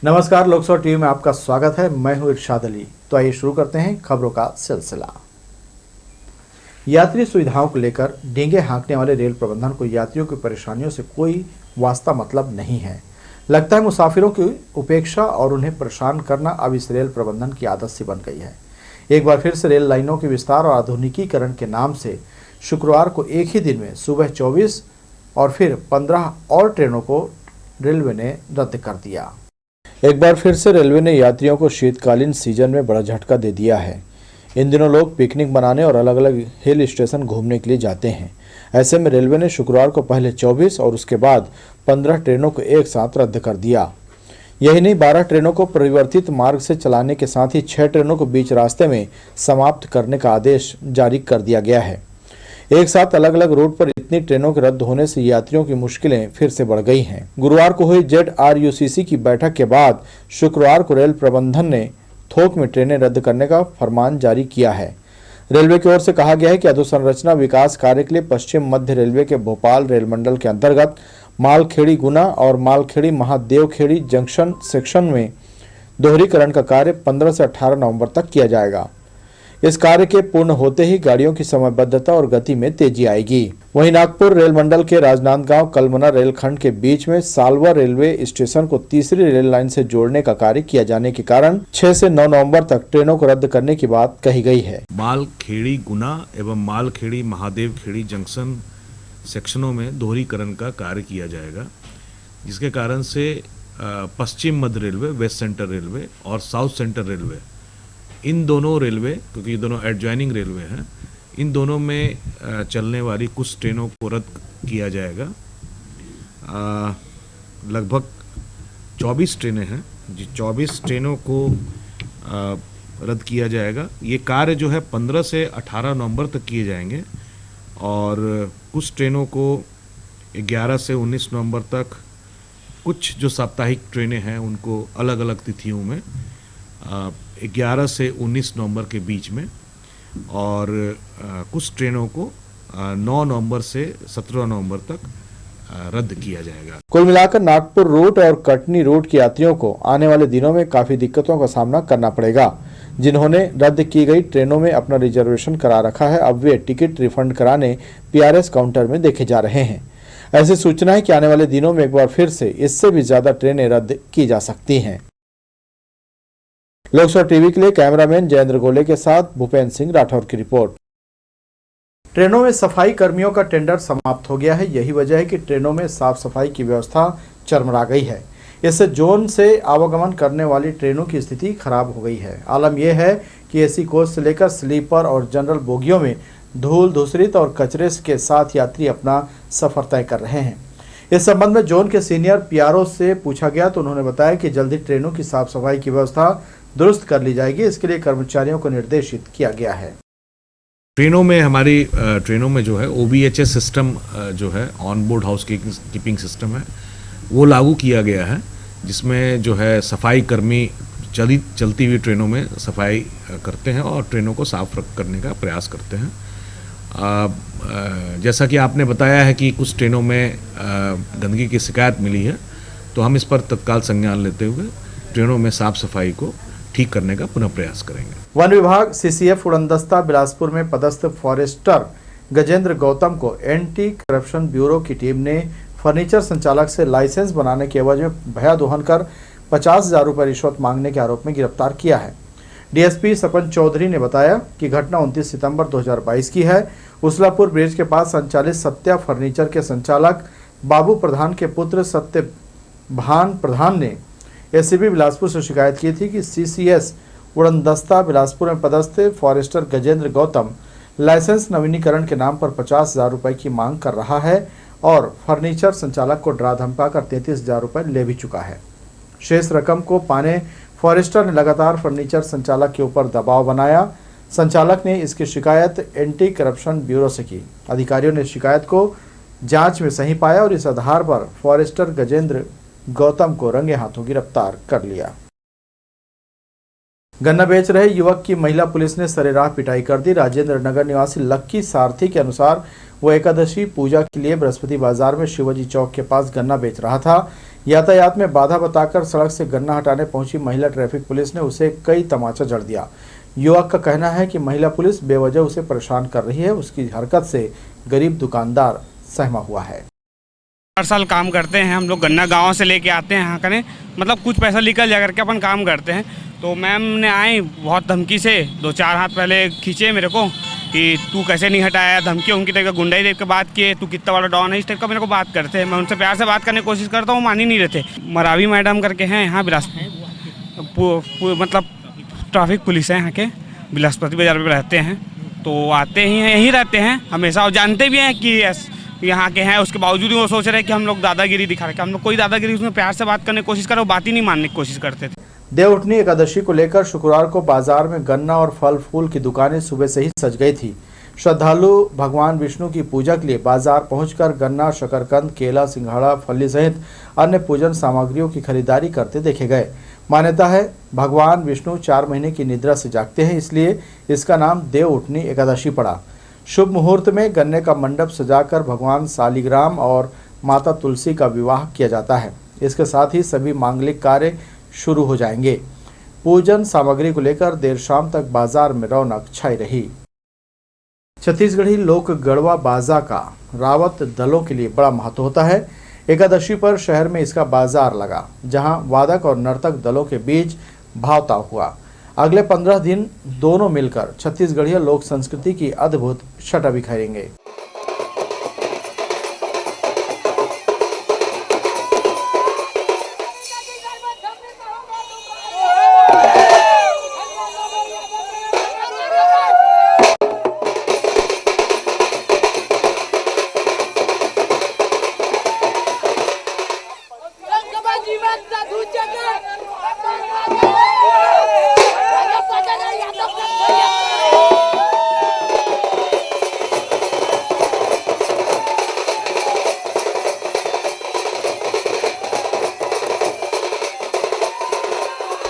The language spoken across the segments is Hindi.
नमस्कार, लोकसभा टीवी में आपका स्वागत है। मैं हूं इरशाद अली। तो आइए शुरू करते हैं खबरों का सिलसिला। यात्री सुविधाओं को लेकर डींगे हाँकने वाले रेल प्रबंधन को यात्रियों की परेशानियों से कोई वास्ता मतलब नहीं है। लगता है मुसाफिरों की उपेक्षा और उन्हें परेशान करना अब इस रेल प्रबंधन की आदत सी बन गई है। एक बार फिर से रेल लाइनों के विस्तार और आधुनिकीकरण के नाम से शुक्रवार को एक ही दिन में सुबह 24 और फिर 15 और ट्रेनों को रेलवे ने रद्द कर दिया। एक बार फिर से रेलवे ने यात्रियों को शीतकालीन सीजन में बड़ा झटका दे दिया है। इन दिनों लोग पिकनिक मनाने और अलग अलग हिल स्टेशन घूमने के लिए जाते हैं। ऐसे में रेलवे ने शुक्रवार को पहले 24 और उसके बाद 15 ट्रेनों को एक साथ रद्द कर दिया। यही नहीं, 12 ट्रेनों को परिवर्तित मार्ग से चलाने के साथ ही 6 ट्रेनों को बीच रास्ते में समाप्त करने का आदेश जारी कर दिया गया है। एक साथ अलग अलग रूट पर इतनी ट्रेनों के रद्द होने से यात्रियों की मुश्किलें फिर से बढ़ गई हैं। गुरुवार को हुई ZRUCC की बैठक के बाद शुक्रवार को रेल प्रबंधन ने थोक में ट्रेनें रद्द करने का फरमान जारी किया है। रेलवे की ओर से कहा गया है कि अधोसंरचना विकास कार्य के लिए पश्चिम मध्य रेलवे के भोपाल रेल मंडल के अंतर्गत मालखेड़ी गुना और मालखेड़ी महादेवखेड़ी जंक्शन सेक्शन में दोहरीकरण का कार्य 15 से 18 नवंबर तक किया जाएगा। इस कार्य के पूर्ण होते ही गाड़ियों की समयबद्धता और गति में तेजी आएगी। वहीं नागपुर रेल मंडल के राजनांदगांव कलमना रेलखंड के बीच में सालवा रेलवे स्टेशन को तीसरी रेल लाइन से जोड़ने का कार्य किया जाने के कारण 6 से 9 नवंबर तक ट्रेनों को रद्द करने की बात कही गई है। मालखेड़ी गुना एवं मालखेड़ी महादेवखेड़ी जंक्शन सेक्शनों में दोहरीकरण का कार्य किया जाएगा, जिसके कारण से पश्चिम मध्य रेलवे, वेस्ट सेंट्रल रेलवे और साउथ सेंट्रल रेलवे, इन दोनों रेलवे, क्योंकि ये दोनों एडजॉइनिंग रेलवे हैं, इन दोनों में चलने वाली कुछ ट्रेनों को रद्द किया जाएगा। लगभग 24 ट्रेनें हैं, जी 24 ट्रेनों को रद्द किया जाएगा। ये कार्य जो है 15 से 18 नवंबर तक किए जाएंगे और कुछ ट्रेनों को 11 से 19 नवंबर तक, कुछ जो साप्ताहिक ट्रेनें हैं उनको अलग अलग तिथियों में 11 से 19 नवंबर के बीच में, और कुछ ट्रेनों को 9 नवंबर से 17 नवंबर तक रद्द किया जाएगा। कुल मिलाकर नागपुर रूट और कटनी रूट के यात्रियों को आने वाले दिनों में काफी दिक्कतों का सामना करना पड़ेगा। जिन्होंने रद्द की गई ट्रेनों में अपना रिजर्वेशन करा रखा है, अब वे टिकट रिफंड कराने PRS काउंटर में देखे जा रहे हैं। ऐसी सूचना है कि आने वाले दिनों में एक बार फिर से इससे भी ज्यादा ट्रेनें रद्द की जा सकती हैं। लोकसभा टीवी के लिए कैमरामैन जयेंद्र गोले के साथ भूपेंद्र सिंह राठौर की रिपोर्ट। ट्रेनों में सफाई कर्मियों का टेंडर समाप्त हो गया है। यही वजह है कि ट्रेनों में साफ सफाई की व्यवस्था चरमरा गई है। इससे जोन से आवागमन करने वाली ट्रेनों की स्थिति खराब हो गई है। आलम यह है कि AC कोच से लेकर स्लीपर और जनरल बोगियों में धूल धूसरित और कचरे के साथ यात्री अपना सफर तय कर रहे हैं। इस संबंध में जोन के सीनियर PRO से पूछा गया तो उन्होंने बताया कि जल्दी ट्रेनों की साफ सफाई की व्यवस्था दुरुस्त कर ली जाएगी। इसके लिए कर्मचारियों को निर्देशित किया गया है। हमारी ट्रेनों में जो है OBHS सिस्टम जो है, on board house keeping system है, वो लागू किया गया है, जिसमें जो है सफाई कर्मी चलती हुई ट्रेनों में सफाई करते हैं और ट्रेनों को साफ करने का प्रयास करते हैं। जैसा कि आपने बताया है कि कुछ ट्रेनों में गंदगी की शिकायत मिली है, तो हम इस पर तत्काल संज्ञान लेते हुए ट्रेनों में साफ सफाई को ठीक करने का पुनः प्रयास करेंगे। वन विभाग CCF उड़नदस्ता बिलासपुर में पदस्थ फॉरेस्टर गजेंद्र गौतम को एंटी करप्शन ब्यूरो की टीम ने फर्नीचर संचालक से लाइसेंस बनाने के एवज में भया दोहन कर 50,000 रुपये रिश्वत मांगने के आरोप में गिरफ्तार किया है। DSP सपन चौधरी ने बताया कि घटना 29 सितंबर 2022 की है। उसलापुर ब्रिज के पास संचालित सत्या फर्नीचर के संचालक बाबू प्रधान के पुत्र सत्यभान प्रधान ने ACP बिलासपुर से शिकायत की थी कि CCS उड़नदस्ता बिलासपुर में पदस्थ फॉरेस्टर गजेंद्र गौतम लाइसेंस नवीनीकरण के नाम पर 50,000 रुपये की मांग कर रहा है और फर्नीचर संचालक को डरा धमकाकर 33,000 रुपये ले भी चुका है। शेष रकम को पाने फॉरेस्टर ने लगातार फर्नीचर संचालक के ऊपर दबाव बनाया। संचालक ने इसकी शिकायत एंटी करप्शन ब्यूरो से की। अधिकारियों ने शिकायत को जांच में सही पाया और इस आधार पर फॉरेस्टर गजेंद्र गौतम को रंगे हाथों गिरफ्तार कर लिया। गन्ना बेच रहे युवक की महिला पुलिस ने सरेराह पिटाई कर दी। राजेंद्र नगर निवासी लक्की सारथी के अनुसार वो एकादशी पूजा के लिए बृहस्पति बाजार में शिवाजी चौक के पास गन्ना बेच रहा था। यातायात में बाधा बताकर सड़क से गन्ना हटाने पहुंची महिला ट्रैफिक पुलिस ने उसे कई तमाचा जड़ दिया। युवक का कहना है कि महिला पुलिस बेवजह उसे परेशान कर रही है। उसकी हरकत से गरीब दुकानदार सहमा हुआ है। हर साल काम करते हैं हम लोग, गन्ना गांव से लेके आते हैं यहाँ करें, मतलब कुछ पैसा निकल जा करके अपन काम करते हैं। तो मैम ने आई बहुत धमकी से 2-4 हाथ पहले खींचे मेरे को कि तू कैसे नहीं हटाया, धमकी उनकी टाइप का गुंडाई टाइप की बात किए, तू कितना बड़ा डॉन है, इस टाइप का मेरे को बात करते हैं। मैं उनसे प्यार से बात करने की कोशिश करता हूँ, मान ही नहीं रहते। मरावी मैडम करके हैं यहाँ मतलब ट्रैफिक पुलिस है यहाँ के, बृहस्पति बाजार में रहते हैं। तो आते ही हैं, यहीं रहते हैं हमेशा, और जानते भी हैं कि यहाँ के हैं। उसके बावजूद वो सोच रहे हैं कि हम लोग दादागिरी दिखा रहे हैं। हम लोग कोई दादागिरी, उसमें प्यार से बात करने की कोशिश करो, बात ही नहीं मानने की कोशिश करते थे। देवउठनी एकादशी को लेकर शुक्रवार को बाजार में गन्ना और फल फूल की दुकानें सुबह से ही सज गई थी। श्रद्धालु भगवान विष्णु की पूजा के लिए बाजार पहुंचकर गन्ना, शकरकंद, केला, सिंघाड़ा, फली सहित अन्य पूजन सामग्रियों की खरीदारी करते देखे गए। मान्यता है भगवान विष्णु 4 महीने की निद्रा से जागते हैं, इसलिए इसका नाम देवउठनी एकादशी पड़ा। शुभ मुहूर्त में गन्ने का मंडप सजाकर भगवान शालिग्राम और माता तुलसी का विवाह किया जाता है। इसके साथ ही सभी मांगलिक कार्य शुरू हो जाएंगे। पूजन सामग्री को लेकर देर शाम तक बाजार में रौनक छाई रही। छत्तीसगढ़ी लोक गढ़वा बाजा का रावत दलों के लिए बड़ा महत्व होता है। एकादशी पर शहर में इसका बाजार लगा, जहां वादक और नर्तक दलों के बीच भावताव हुआ। अगले 15 दिन दोनों मिलकर छत्तीसगढ़ीय लोक संस्कृति की अद्भुत छटा बिखेरेंगे।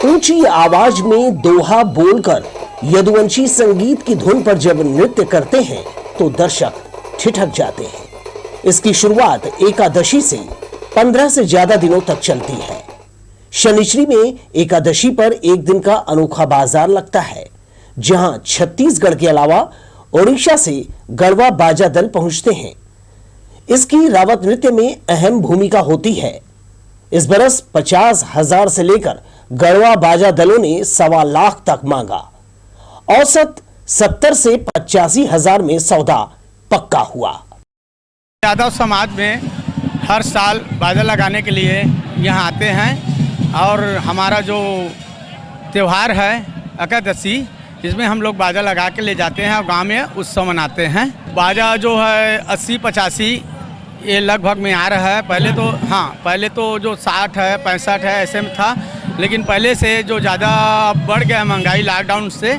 ऊंची आवाज में दोहा बोलकर यदुवंशी संगीत की धुन पर जब नृत्य करते हैं तो दर्शक ठिठक जाते हैं। इसकी शुरुआत एकादशी से 15 से ज्यादा दिनों तक चलती है। शनिश्चरी में एकादशी पर एक दिन का अनोखा बाजार लगता है, जहां छत्तीसगढ़ के अलावा ओडिशा से गढ़वा बाजा दल पहुंचते हैं। इसकी रावत नृत्य में अहम भूमिका होती है। इस बरस 50,000 से लेकर गढ़वा बाजा दलों ने 1.25 लाख तक मांगा। औसत 70 से 85,000 में सौदा पक्का हुआ। यादव समाज में हर साल बाजा लगाने के लिए यहाँ आते हैं, और हमारा जो त्यौहार है एकादशी, इसमें हम लोग बाजा लगा के ले जाते हैं और गांव में उत्सव मनाते हैं। बाजा जो है 80-85 ये लगभग में आ रहा है। पहले तो जो 60 है 65 है ऐसे में था, लेकिन पहले से जो ज़्यादा बढ़ गया महंगाई, लॉकडाउन से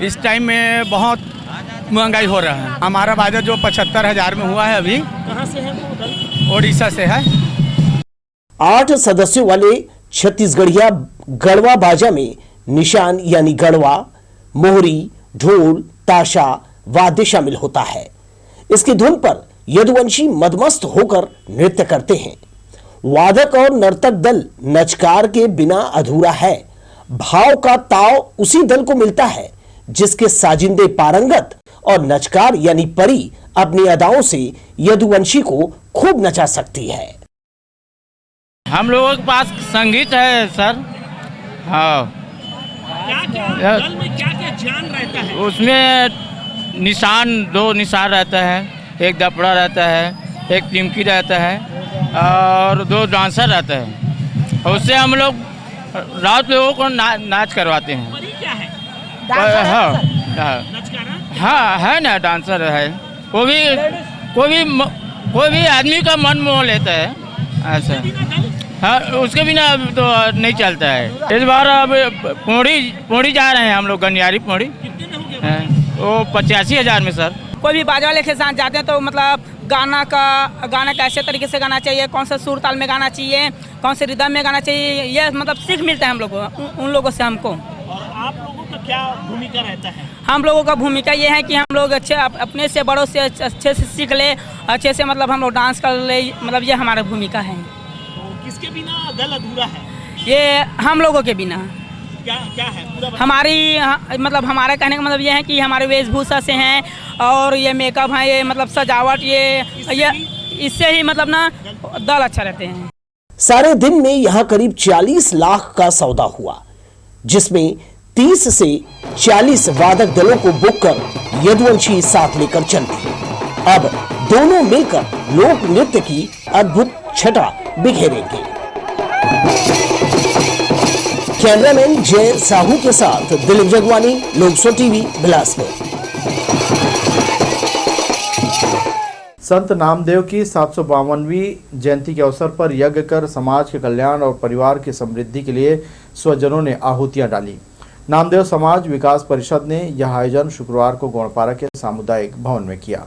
इस टाइम में बहुत महंगाई हो रहा है। हमारा बाजा जो 75,000 में हुआ है अभी। कहाँ से है? ओडिशा से है। 8 सदस्यों वाले छत्तीसगढ़िया गढ़वा बाजा में निशान यानी गढ़वा, मोहरी, ढोल, ताशा, वाद्य शामिल होता है। इसकी धुन पर यदुवंशी मदमस्त होकर नृत्य करते हैं। वादक और नर्तक दल नचकार के बिना अधूरा है। भाव का ताव उसी दल को मिलता है जिसके साजिंदे पारंगत और नचकार यानी परी अपनी अदाओं से यदुवंशी को खूब नचा सकती है। हम लोगों के पास संगीत है सर। हाँ, क्या दल में क्या जान रहता है? उसमें निशान 2 निशान रहता है, एक दपड़ा रहता है, एक टिमकी रहता है और 2 डांसर रहता है। उससे हम लोग रात लोगों को नाच करवाते हैं। परी क्या है? हाँ है ना, डांसर है। कोई भी आदमी का मन मोह लेता है ऐसा। हाँ, उसके बिना तो नहीं चलता है। इस बार अब पौड़ी जा रहे हैं हम लोग, गनियारी पौड़ी। वो 85,000 में सर। कोई भी बाजा वाले के साथ जाते हैं तो मतलब गाना कैसे तरीके से गाना चाहिए, कौन सा सुर ताल में गाना चाहिए, कौन से रिदम में गाना चाहिए, ये मतलब सीख मिलता है हम लोग को, उन लोगों से हमको। आप लोगों का क्या भूमिका रहता है? हम लोगों का भूमिका ये है कि हम लोग अच्छे अपने से बड़ों से अच्छे से सीख ले, अच्छे से मतलब हम लोग डांस कर ले, मतलब ये हमारा भूमिका है। तो किसके बिना दल अधूरा है? ये हम लोगों के बिना क्या क्या है पूरा मतलब हमारा कहने का मतलब ये है कि हमारे वेशभूषा से हैं और ये मेकअप है, ये मतलब सजावट, ये इससे ही मतलब ना दल अच्छा रहते हैं। सारे दिन में यहाँ करीब 40 लाख का सौदा हुआ, जिसमें 30 से 40 वादक दलों को बुक कर यदुवंशी साथ लेकर चल दिए। अब दोनों मिलकर लोक नृत्य की अद्भुत छटा बिखेरेंगे। कैमरामैन जय साहू के साथ दिलीप जगवानी, लोकसो टीवी, बिलासपुर। संत नामदेव की 752वीं जयंती के अवसर पर यज्ञ कर समाज के कल्याण और परिवार की समृद्धि के लिए स्वजनों ने आहुतियां डाली। नामदेव समाज विकास परिषद ने यह आयोजन शुक्रवार को गोड़पारा के सामुदायिक भवन में किया।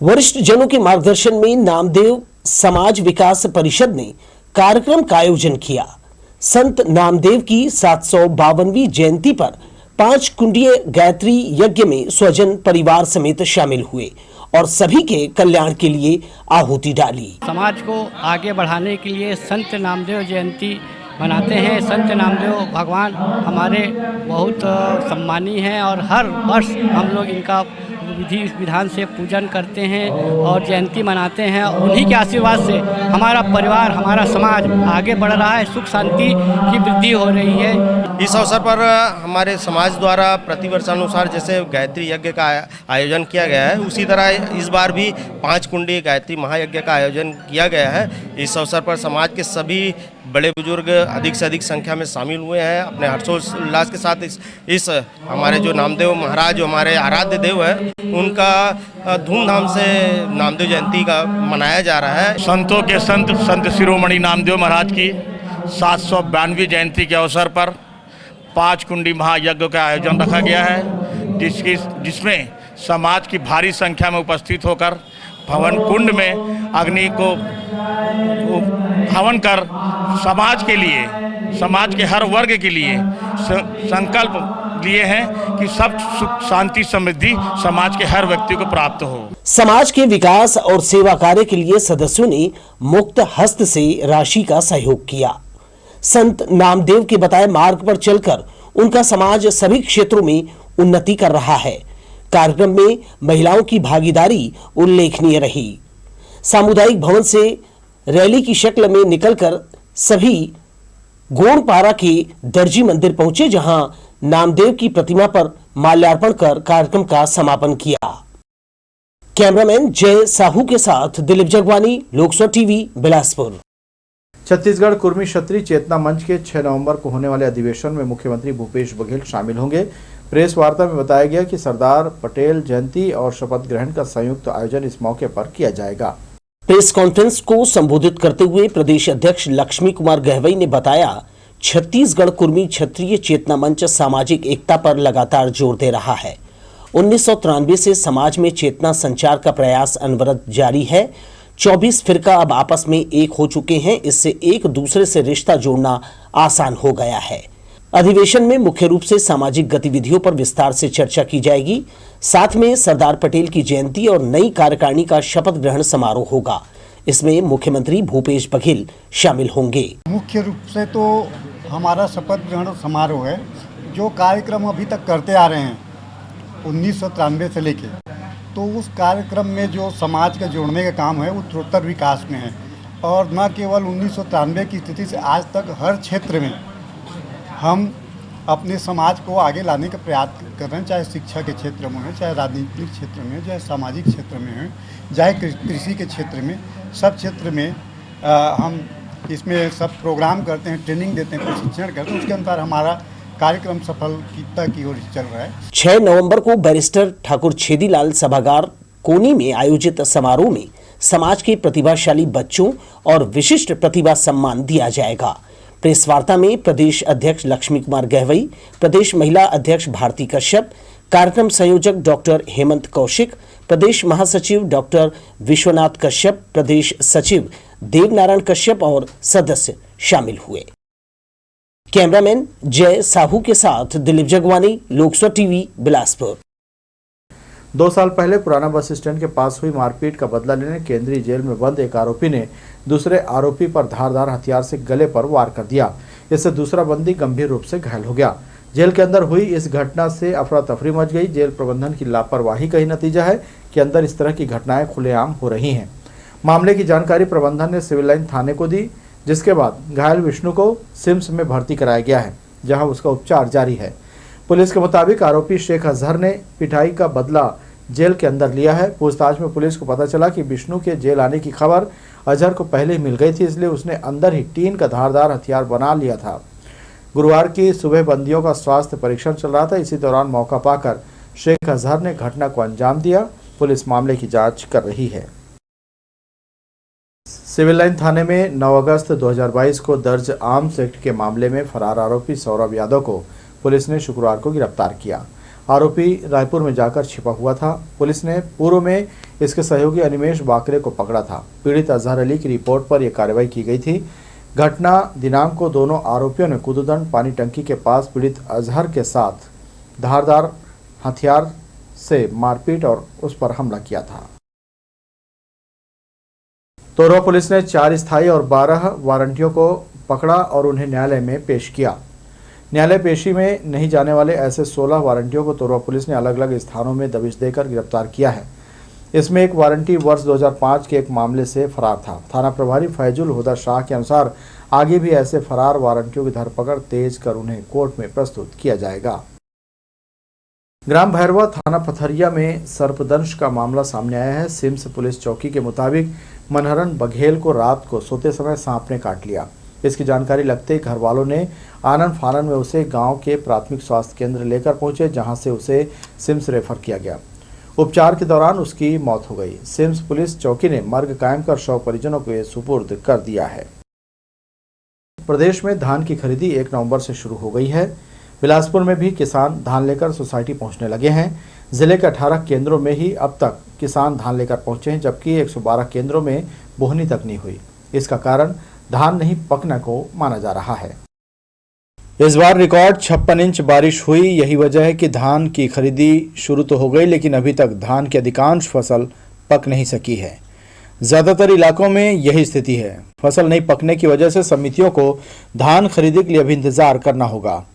वरिष्ठ जनों के मार्गदर्शन में नामदेव समाज विकास परिषद ने कार्यक्रम का आयोजन किया। संत नामदेव की 752वीं जयंती पर 5 कुंडीय गायत्री यज्ञ में स्वजन परिवार समेत शामिल हुए और सभी के कल्याण के लिए आहुति डाली। समाज को आगे बढ़ाने के लिए संत नामदेव जयंती मनाते हैं। संत नामदेव भगवान हमारे बहुत सम्मानी हैं और हर वर्ष हम लोग इनका विधि विधान से पूजन करते हैं और जयंती मनाते हैं। उन्हीं के आशीर्वाद से हमारा परिवार, हमारा समाज आगे बढ़ रहा है, सुख शांति की वृद्धि हो रही है। इस अवसर पर हमारे समाज द्वारा प्रतिवर्षानुसार जैसे गायत्री यज्ञ का आयोजन किया गया है, उसी तरह इस बार भी 5 कुंडी गायत्री महायज्ञ का आयोजन किया गया है। इस अवसर पर समाज के सभी बड़े बुजुर्ग अधिक से अधिक संख्या में शामिल हुए हैं। अपने हर्षोल्लास के साथ इस हमारे जो नामदेव महाराज जो हमारे आराध्य देव है, उनका धूमधाम से नामदेव जयंती का मनाया जा रहा है। संतों के संत शिरोमणि नामदेव महाराज की 752वीं जयंती के अवसर पर 5 कुंडी महायज्ञ का आयोजन रखा गया है, जिसमें समाज की भारी संख्या में उपस्थित होकर भवन कुंड में अग्नि को हवन कर समाज के लिए, समाज के हर वर्ग के लिए संकल्प लिए हैं कि सब सुख शांति समृद्धि समाज के हर व्यक्ति को प्राप्त हो। समाज के विकास और सेवा कार्य के लिए सदस्यों ने मुक्त हस्त से राशि का सहयोग किया। संत नामदेव के बताए मार्ग पर चलकर उनका समाज सभी क्षेत्रों में उन्नति कर रहा है। कार्यक्रम में महिलाओं की भागीदारी उल्लेखनीय रही। सामुदायिक भवन से रैली की शक्ल में निकलकर सभी गोड़पारा के दर्जी मंदिर पहुंचे, जहां नामदेव की प्रतिमा पर माल्यार्पण कर कार्यक्रम का समापन किया। कैमरामैन जय साहू के साथ दिलीप जगवानी, लोकसो टीवी, बिलासपुर। छत्तीसगढ़ कुर्मी क्षत्रिय चेतना मंच के 6 नवंबर को होने वाले अधिवेशन में मुख्यमंत्री भूपेश बघेल शामिल होंगे। प्रेस वार्ता में बताया गया कि सरदार पटेल जयंती और शपथ ग्रहण का संयुक्त आयोजन इस मौके पर किया जाएगा। प्रेस कॉन्फ्रेंस को संबोधित करते हुए प्रदेश अध्यक्ष लक्ष्मी कुमार गहवई ने बताया, छत्तीसगढ़ कुर्मी क्षत्रिय चेतना मंच सामाजिक एकता पर लगातार जोर दे रहा है। 1993 से समाज में चेतना संचार का प्रयास अनवरत जारी है। 24 फिरका अब आपस में एक हो चुके हैं। इससे एक दूसरे से रिश्ता जोड़ना आसान हो गया है। अधिवेशन में मुख्य रूप से सामाजिक गतिविधियों पर विस्तार से चर्चा की जाएगी। साथ में सरदार पटेल की जयंती और नई कार्यकारिणी का शपथ ग्रहण समारोह होगा। इसमें मुख्यमंत्री भूपेश बघेल शामिल होंगे। मुख्य रूप से तो हमारा शपथ ग्रहण समारोह है, जो कार्यक्रम अभी तक करते आ रहे हैं 1993 से लेके, तो उस कार्यक्रम में जो समाज का जोड़ने का काम है वो उत्तरोत्तर विकास में है। और न केवल 1993 की स्थिति से आज तक हर क्षेत्र में हम अपने समाज को आगे लाने का प्रयास कर रहे हैं, चाहे शिक्षा के क्षेत्र में हो, चाहे राजनीतिक क्षेत्र में हो, चाहे सामाजिक क्षेत्र में हो, चाहे कृषि के क्षेत्र में, सब क्षेत्र में हम इसमें सब प्रोग्राम करते हैं, ट्रेनिंग देते हैं, प्रशिक्षण करते हैं। उसके अनुसार हमारा कार्यक्रम सफलता की ओर चल रहा है। 6 नवंबर को बैरिस्टर ठाकुर छेदीलाल सभागार कोनी में आयोजित समारोह में समाज के प्रतिभाशाली बच्चों और विशिष्ट प्रतिभा सम्मान दिया जाएगा। प्रेस वार्ता में प्रदेश अध्यक्ष लक्ष्मी कुमार गहवई, प्रदेश महिला अध्यक्ष भारती कश्यप, कार्यक्रम संयोजक डॉक्टर हेमंत कौशिक, प्रदेश महासचिव डॉक्टर विश्वनाथ कश्यप, प्रदेश सचिव देवनारायण कश्यप और सदस्य शामिल हुए। कैमरामैन जय साहू के साथ दिलीप जगवानी, लोकसभा टीवी, बिलासपुर। 2 साल पहले पुराना बस स्टैंड के पास हुई मारपीट का बदला लेने केंद्रीय जेल में बंद एक आरोपी ने दूसरे आरोपी पर धारदार हथियार से गले पर वार कर दिया। इससे दूसरा बंदी गंभीर रूप से घायल हो गया। जेल के अंदर हुई इस घटना से अफरा तफरी मच गई। जेल प्रबंधन की लापरवाही का ही नतीजा है कि अंदर इस तरह की घटनाएं खुलेआम हो रही हैं। मामले की जानकारी प्रबंधन ने सिविल लाइन थाने को दी, जिसके बाद घायल विष्णु को सिम्स में भर्ती कराया गया है, जहां उसका उपचार जारी है। पुलिस के मुताबिक आरोपी शेख अजहर ने पिटाई का बदला जेल के अंदर लिया है। पूछताछ में पुलिस को पता चला कि विष्णु के जेल आने की खबर अजहर को पहले ही मिल गई थी, इसलिए उसने अंदर ही टीन का धारदार हथियार बना लिया था। गुरुवार की सुबह बंदियों का स्वास्थ्य परीक्षण चल रहा था। इसी दौरान मौका पाकर शेख अजहर ने घटना को अंजाम दिया। पुलिस मामले की जांच कर रही है। सिविल लाइन थाने में 9 अगस्त 2022 को दर्ज आर्म्स एक्ट के मामले में फरार आरोपी सौरभ यादव को पुलिस ने शुक्रवार को गिरफ्तार किया। आरोपी रायपुर में जाकर छिपा हुआ था। पुलिस ने पूर्व में इसके सहयोगी अनिमेश बाकरे को पकड़ा था। पीड़ित अजहर अली की रिपोर्ट पर यह कार्रवाई की गई थी। घटना दिनांक को दोनों आरोपियों ने कुदुदन पानी टंकी के पास पीड़ित अजहर के साथ धारदार हथियार से मारपीट और उस पर हमला किया था। तोरवा पुलिस ने 4 स्थायी और 12 वारंटियों को पकड़ा और उन्हें न्यायालय में पेश किया। न्यायालय पेशी में नहीं जाने वाले ऐसे 16 वारंटियों को तोरवा पुलिस ने अलग अलग स्थानों में दबिश देकर गिरफ्तार किया है। इसमें एक वारंटी वर्ष 2005 के एक मामले से फरार था। थाना प्रभारी फैजुल हुदा शाह के अनुसार आगे भी ऐसे फरार वारंटियों की धरपकड़ तेज कर उन्हें कोर्ट में प्रस्तुत किया जाएगा। ग्राम भैरवा थाना पथरिया में सर्पदंश का मामला सामने आया है। सिम्स पुलिस चौकी के मुताबिक मनहरन बघेल को रात को सोते समय सांप ने काट लिया। इसकी जानकारी लगते ही घर वालों ने आनन फानन में उसे गांव के प्राथमिक स्वास्थ्य केंद्र लेकर पहुंचे, जहां से उसे सिम्स रेफर किया गया। उपचार के दौरान उसकी मौत हो गई। सिम्स पुलिस चौकी ने मर्ग कायम कर शव परिजनों को सुपुर्द कर दिया है। प्रदेश में धान की खरीदी 1 नवंबर से शुरू हो गई है। बिलासपुर में भी किसान धान लेकर सोसाइटी पहुंचने लगे हैं। जिले के 18 केंद्रों में ही अब तक किसान धान लेकर पहुंचे हैं, जबकि 112 केंद्रों में बोहनी तक नहीं हुई। इसका कारण धान नहीं पकने को माना जा रहा है। इस बार रिकॉर्ड 56 इंच बारिश हुई। यही वजह है कि धान की खरीदी शुरू तो हो गई, लेकिन अभी तक धान की अधिकांश फसल पक नहीं सकी है। ज़्यादातर इलाकों में यही स्थिति है। फसल नहीं पकने की वजह से समितियों को धान खरीदी के लिए अभी इंतजार करना होगा।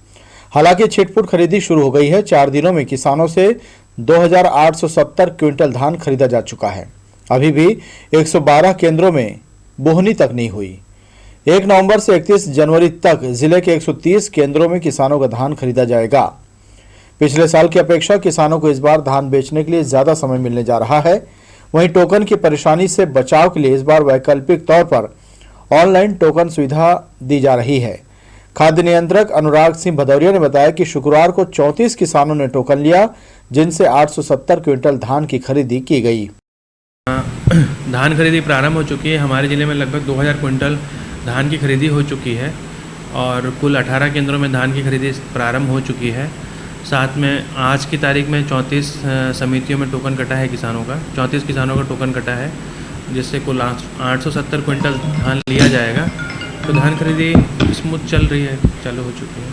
हालांकि छिटपुट खरीदी शुरू हो गई है। 4 दिनों में किसानों से 2870 क्विंटल धान खरीदा जा चुका है। अभी भी 112 केंद्रों में बोहनी तक नहीं हुई। 1 नवंबर से 31 जनवरी तक जिले के 130 केंद्रों में किसानों का धान खरीदा जाएगा। पिछले साल की अपेक्षा किसानों को इस बार धान बेचने के लिए ज्यादा समय मिलने जा रहा है। वहीं टोकन की परेशानी से बचाव के लिए इस बार वैकल्पिक तौर पर ऑनलाइन टोकन सुविधा दी जा रही है। खाद्य नियंत्रक अनुराग सिंह भदौरिया ने बताया कि शुक्रवार को 34 किसानों ने टोकन लिया, जिनसे 870 क्विंटल धान की खरीदी की गई। धान खरीदी प्रारंभ हो चुकी है। हमारे जिले में लगभग 2000 क्विंटल धान की खरीदी हो चुकी है और कुल 18 केंद्रों में धान की खरीदी प्रारंभ हो चुकी है। साथ में आज की तारीख में 34 समितियों में टोकन कटा है किसानों का। 34 किसानों का टोकन कटा है, जिससे कुल 870 क्विंटल धान लिया जाएगा। तो धान खरीदी स्मूथ चल रही है, चालू हो चुकी है।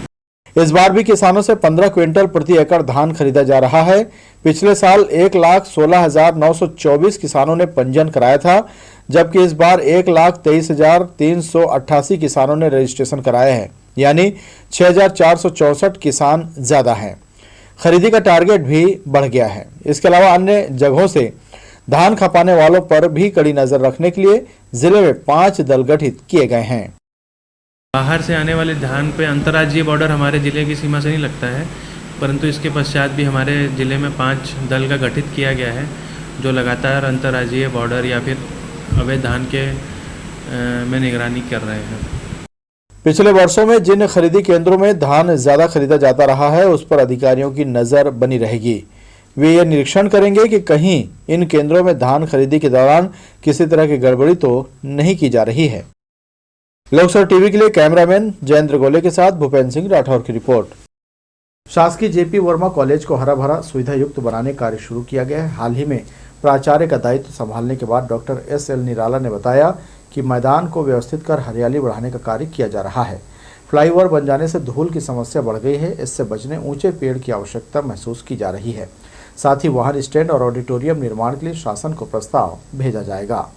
इस बार भी किसानों से 15 क्विंटल प्रति एकड़ धान खरीदा जा रहा है। पिछले साल 1,16,924 किसानों ने पंजीयन कराया था, जबकि इस बार 1,23,388 किसानों ने रजिस्ट्रेशन कराया है, यानी 6,464 किसान ज्यादा हैं। खरीदी का टारगेट भी बढ़ गया है। इसके अलावा अन्य जगहों से धान खपाने वालों पर भी कड़ी नजर रखने के लिए जिले में 5 दल गठित किए गए हैं। बाहर से आने वाले धान पे अंतर्राज्यीय बॉर्डर हमारे जिले की सीमा से नहीं लगता है, परंतु इसके पश्चात भी हमारे जिले में 5 दल का गठित किया गया है, जो लगातार अंतर्राज्यीय बॉर्डर या फिर अवैध धान के में निगरानी कर रहे हैं। पिछले वर्षों में जिन खरीदी केंद्रों में धान ज्यादा खरीदा जाता रहा है, उस पर अधिकारियों की नजर बनी रहेगी। वे ये निरीक्षण करेंगे कि कहीं इन केंद्रों में धान खरीदी के दौरान किसी तरह की गड़बड़ी तो नहीं की जा रही है। लोकसभा टीवी के लिए कैमरामैन जयेंद्र गोले के साथ भूपेंद्र सिंह राठौर की रिपोर्ट। शासकीय जेपी वर्मा कॉलेज को हरा भरा सुविधा युक्त बनाने का कार्य शुरू किया गया है। हाल ही में प्राचार्य का दायित्व संभालने के बाद डॉक्टर एस एल निराला ने बताया कि मैदान को व्यवस्थित कर हरियाली बढ़ाने का कार्य किया जा रहा है। फ्लाईओवर बन जाने से धूल की समस्या बढ़ गई है। इससे बचने ऊंचे पेड़ की आवश्यकता महसूस की जा रही है। साथ ही वाहन स्टैंड और ऑडिटोरियम निर्माण के लिए शासन को प्रस्ताव भेजा जाएगा।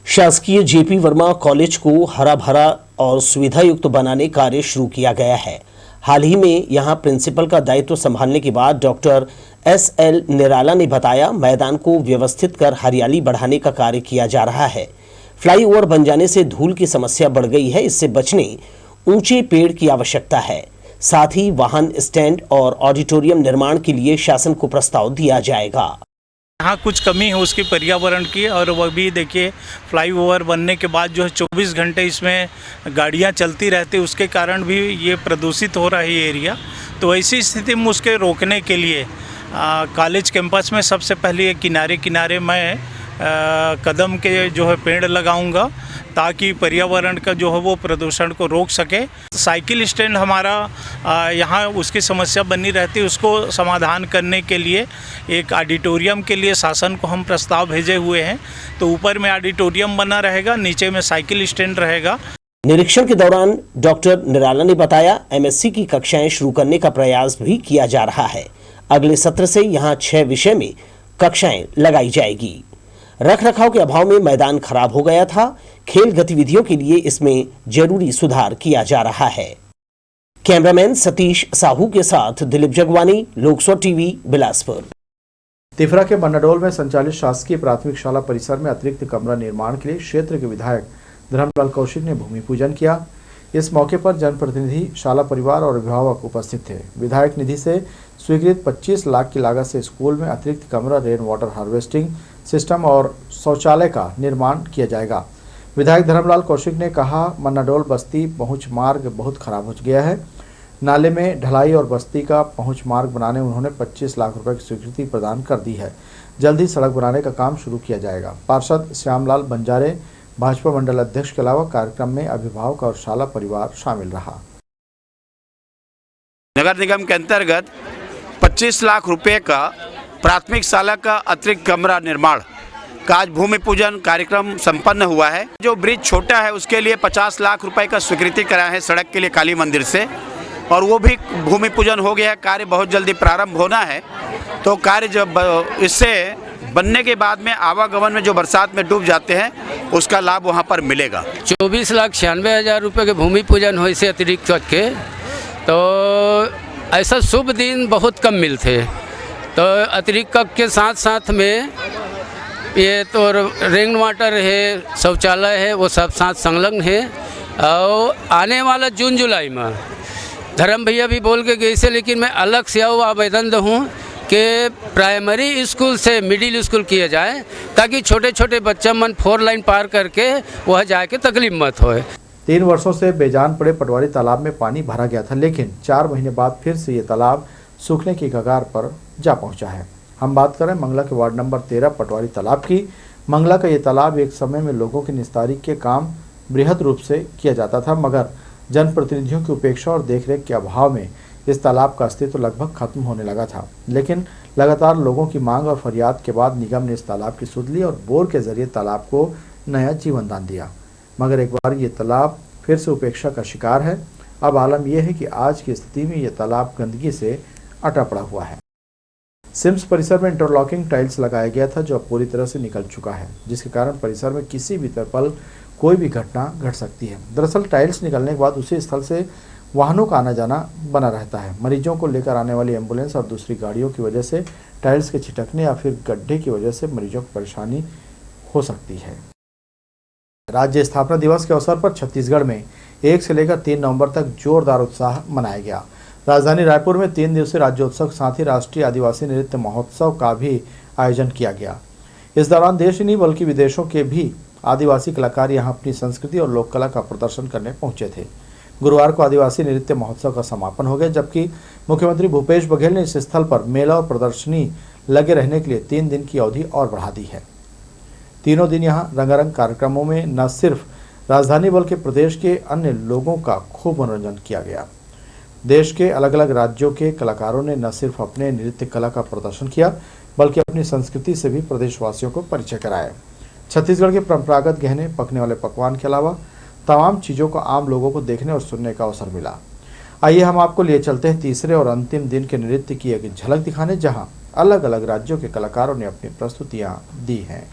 शासकीय जेपी वर्मा कॉलेज को हरा भरा और सुविधा युक्त बनाने कार्य शुरू किया गया है। हाल ही में यहां प्रिंसिपल का दायित्व संभालने के बाद डॉक्टर SL निराला ने बताया, मैदान को व्यवस्थित कर हरियाली बढ़ाने का कार्य किया जा रहा है। फ्लाईओवर बन जाने से धूल की समस्या बढ़ गई है। इससे बचने ऊंचे पेड़ की आवश्यकता है। साथ ही वाहन स्टैंड और ऑडिटोरियम निर्माण के लिए शासन को प्रस्ताव दिया जाएगा। यहाँ कुछ कमी है उसकी पर्यावरण की, और वह भी देखिए फ्लाईओवर बनने के बाद जो है 24 घंटे इसमें गाड़ियाँ चलती रहती, उसके कारण भी ये प्रदूषित हो रहा है ये एरिया। तो ऐसी स्थिति में उसके रोकने के लिए कॉलेज कैंपस में सबसे पहले किनारे किनारे मैं कदम के जो है पेड़ लगाऊंगा, ताकि पर्यावरण का जो है वो प्रदूषण को रोक सके। साइकिल स्टैंड हमारा यहाँ उसकी समस्या बनी रहती है, उसको समाधान करने के लिए एक ऑडिटोरियम के लिए शासन को हम प्रस्ताव भेजे हुए हैं। तो ऊपर में ऑडिटोरियम बना रहेगा, नीचे में साइकिल स्टैंड रहेगा। निरीक्षण के दौरान डॉक्टर निराला ने बताया, MSc की कक्षाएं शुरू करने का प्रयास भी किया जा रहा है। अगले सत्र से यहाँ 6 विषय में कक्षाएं लगाई जाएगी। रख रखाव के अभाव में मैदान खराब हो गया था। खेल गतिविधियों के लिए इसमें जरूरी सुधार किया जा रहा है। कैमरामैन सतीश साहू के साथ दिलीप जगवानी, लोकसभा टीवी, बिलासपुर। तिफरा के मन्नाडोल में संचालित शासकीय प्राथमिक शाला परिसर में अतिरिक्त कमरा निर्माण के लिए क्षेत्र के विधायक धर्मलाल कौशिक ने भूमि पूजन किया। इस मौके पर जनप्रतिनिधि, शाला परिवार और अभिभावक उपस्थित थे। विधायक निधि से स्वीकृत 25 लाख की लागत से स्कूल में अतिरिक्त कमरा, रेन वाटर हार्वेस्टिंग सिस्टम और शौचालय का निर्माण किया जाएगा। विधायक धर्मलाल कौशिक ने कहा, मन्नाडोल बस्ती पहुंच मार्ग बहुत खराब हो गया है। नाले में ढलाई और बस्ती का पहुंच मार्ग बनाने उन्होंने 25 लाख रुपए की स्वीकृति प्रदान कर दी है। जल्द ही सड़क बनाने का काम शुरू किया जाएगा। पार्षद श्यामलाल बंजारे, भाजपा मंडल अध्यक्ष के अलावा कार्यक्रम में अभिभावक और शाला परिवार शामिल रहा। नगर निगम के अंतर्गत 25 लाख रुपए का प्राथमिक शाला का अतिरिक्त कमरा निर्माण का आज भूमि पूजन कार्यक्रम संपन्न हुआ है। जो ब्रिज छोटा है उसके लिए 50 लाख रुपए का स्वीकृति कराया है सड़क के लिए काली मंदिर से, और वो भी भूमि पूजन हो गया है। कार्य बहुत जल्दी प्रारंभ होना है। तो कार्य जब इससे बनने के बाद में आवागमन में जो बरसात में डूब जाते हैं उसका लाभ वहाँ पर मिलेगा। 24,96,000 रुपये के भूमि पूजन हो इसे अतिरिक्त के, तो ऐसा शुभ दिन बहुत कम मिलते। तो अतिरिक्त कप के साथ साथ में ये तो रेन वाटर है, शौचालय है, वो सब साथ संलग्न है। और आने वाला जून जुलाई में धर्म भैया भी बोल के गए से, लेकिन मैं अलग से आवेदन दूँ कि प्राइमरी स्कूल से मिडिल स्कूल किया जाए, ताकि छोटे छोटे बच्चा मन 4 लाइन पार करके वह जाके तकलीफ मत होए। 3 वर्षों से बेजान पड़े पटवारी तालाब में पानी भरा गया था, लेकिन 4 महीने बाद फिर से ये तालाब सूखने की कगार पर जा पहुंचा है। हम बात करें मंगला के वार्ड नंबर 13 पटवारी तालाब की। मंगला का ये तालाब एक समय में लोगों की निस्तारी के काम बृहद रूप से किया जाता था, मगर जनप्रतिनिधियों की उपेक्षा और देखरेख के अभाव में इस तालाब का अस्तित्व लगभग खत्म होने लगा था। लेकिन लगातार लोगों की मांग और फरियाद के बाद निगम ने इस तालाब की सुध ली और बोर के जरिए तालाब को नया जीवन दान दिया, मगर एक बार ये तालाब फिर से उपेक्षा का शिकार है। अब आलम यह है कि आज की स्थिति में यह तालाब गंदगी से अटा पड़ा हुआ है। सिम्स परिसर में इंटरलॉकिंग टाइल्स लगाया गया था, जो अब पूरी तरह से निकल चुका है, जिसके कारण परिसर में किसी भी पल कोई भी घटना घट सकती है। दरअसल टाइल्स निकलने के बाद उसी स्थल से वाहनों का आना जाना बना रहता है। मरीजों को लेकर आने वाली एम्बुलेंस और दूसरी गाड़ियों की वजह से टाइल्स के छिटकने या फिर गड्ढे की वजह से मरीजों को परेशानी हो सकती है। राज्य स्थापना दिवस के अवसर पर छत्तीसगढ़ में 1 से लेकर 3 नवंबर तक जोरदार उत्साह मनाया गया। राजधानी रायपुर में 3 दिवसीय राज्योत्सव के साथ ही राष्ट्रीय आदिवासी नृत्य महोत्सव का भी आयोजन किया गया। इस दौरान देश ही नहीं बल्कि विदेशों के भी आदिवासी कलाकार यहां अपनी संस्कृति और लोक कला का प्रदर्शन करने पहुंचे थे। गुरुवार को आदिवासी नृत्य महोत्सव का समापन हो गया, जबकि मुख्यमंत्री भूपेश बघेल ने इस स्थल पर मेला और प्रदर्शनी लगे रहने के लिए 3 दिन की अवधि और बढ़ा दी है। तीनों दिन यहाँ रंगारंग कार्यक्रमों में न सिर्फ राजधानी बल्कि प्रदेश के अन्य लोगों का खूब मनोरंजन किया गया। देश के अलग अलग राज्यों के कलाकारों ने न सिर्फ अपने नृत्य कला का प्रदर्शन किया, बल्कि अपनी संस्कृति से भी प्रदेशवासियों को परिचय कराया। छत्तीसगढ़ के परंपरागत गहने, पकने वाले पकवान के अलावा तमाम चीज़ों को आम लोगों को देखने और सुनने का अवसर मिला। आइए हम आपको लिए चलते हैं तीसरे और अंतिम दिन के नृत्य की एक झलक दिखाने, जहां अलग अलग राज्यों के कलाकारों ने अपनी प्रस्तुतियां दी हैं।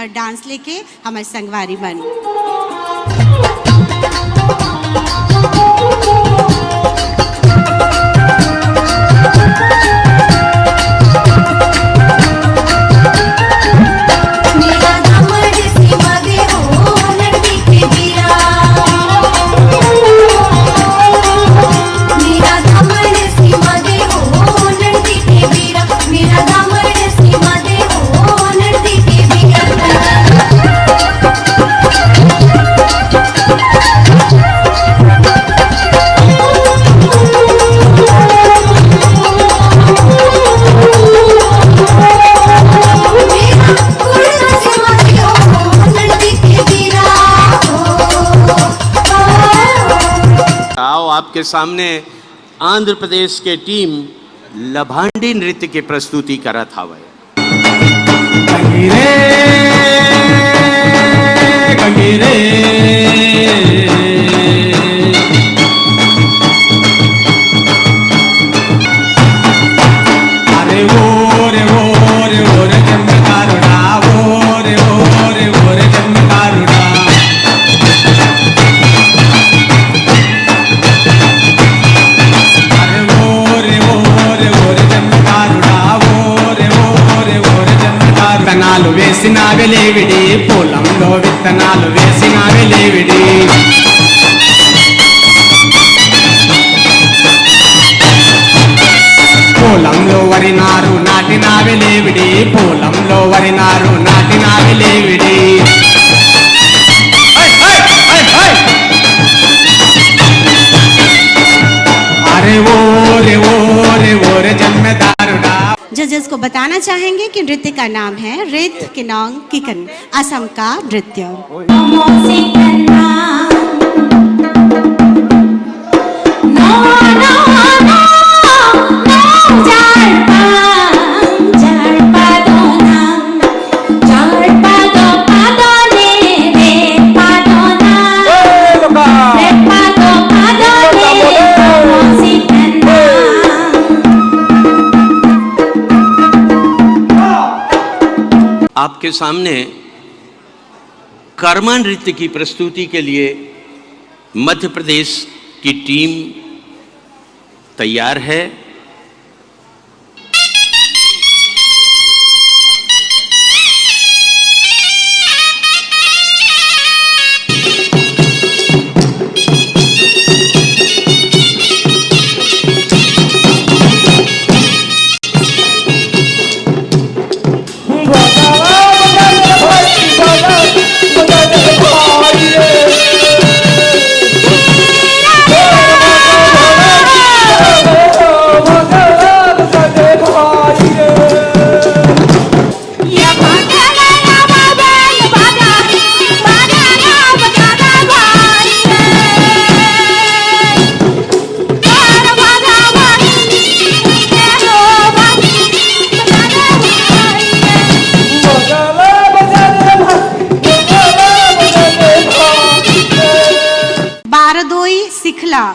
डांस लेके हमारे संगवारी बन। आपके सामने आंध्र प्रदेश के टीम लभांडी नृत्य की प्रस्तुति करत हवे। अरे वो रे चमकारुड़ा, वो रे चमकारुड़ा। విత్తనాలు వేసిన వెలేవిడి, పొలంలో విత్తనాలు వేసిన వెలేవిడి. పొలంలో వరి నారు నాటిన వెలేవిడి, పొలంలో వరి నారు నాటిన వెలేవిడి. अरे वो रे जन्मदारुड़ा। जजेस को बताना चाहेंगे कि नृत्य का नाम है रित किनोंग किकन, असम का नृत्य। आपके सामने कर्मा नृत्य की प्रस्तुति के लिए मध्य प्रदेश की टीम तैयार है।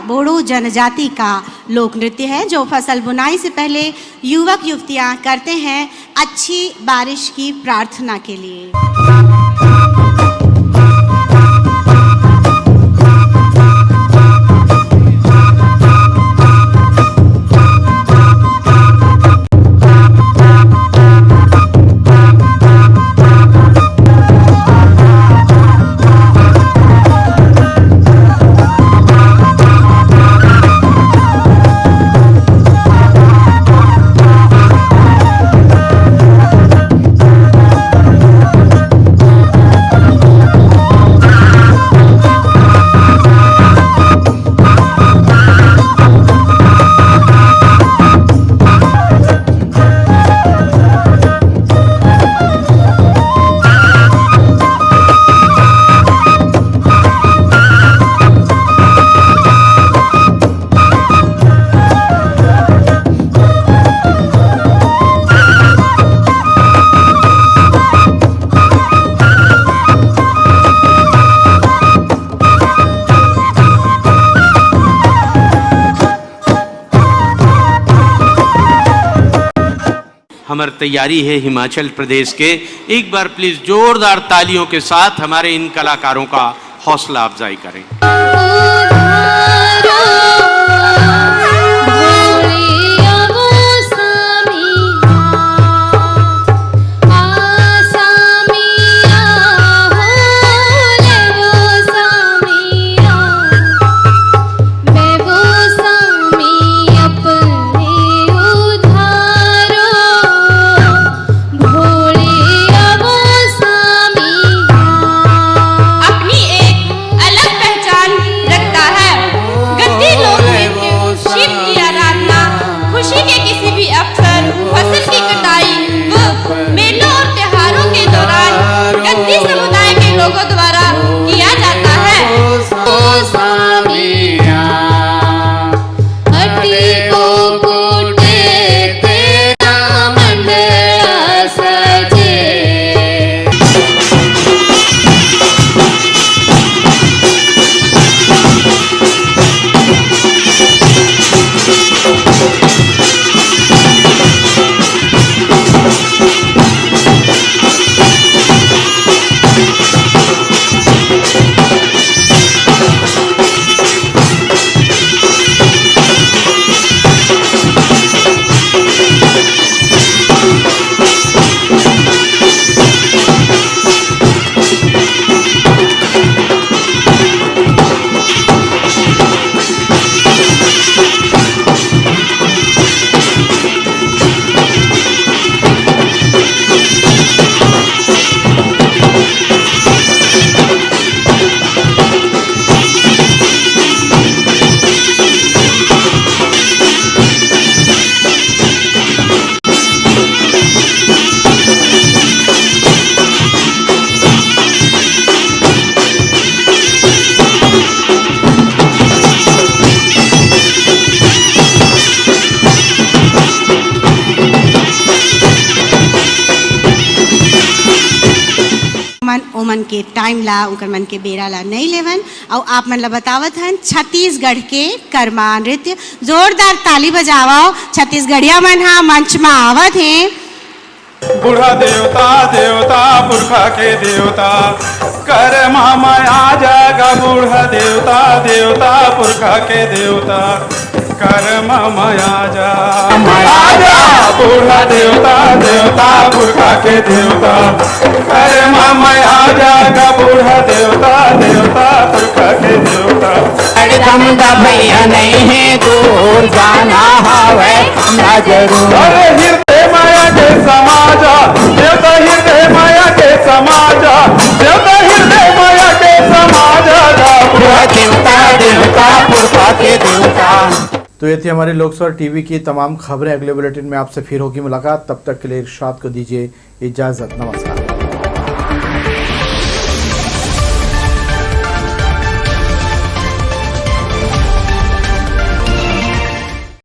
बोडो जनजाति का लोक नृत्य है जो फसल बुनाई से पहले युवक युवतियां करते हैं अच्छी बारिश की प्रार्थना के लिए। हमारी तैयारी है हिमाचल प्रदेश के। एक बार प्लीज जोरदार तालियों के साथ हमारे इन कलाकारों का हौसला अफजाई करें। ओमन के टाइम ला उनकर मन के बेरा ला नहीं लेवन और आप मन ला बतावत हन छत्तीसगढ़ के कर्मा नृत्य। जोरदार ताली बजावाओ। छत्तीसगढ़िया मन हा मंच में आवत हैं। बूढ़ा देवता देवता पुरखा के देवता कर माया जागा। बूढ़ा देवता देवता पुरखा के देवता कर माया जा। बूढ़ा देवता देवता पुरखा के देवता कर माया जागा। बूढ़ा देवता देवता पुरखा के देवता। भैया नहीं है दूर जाना हवे ना जरूर। हृदय माया के समाजा देवता हृदय माया के समाजा। देवता हृदय माया के समाजा। देवता देवता पुरखा के देवता। तो ये थी हमारी लोकसभा टीवी की तमाम खबरें। अगले बुलेटिन में आपसे फिर होगी मुलाकात। तब तक के लिए इरशाद को दीजिए इजाजत। नमस्कार।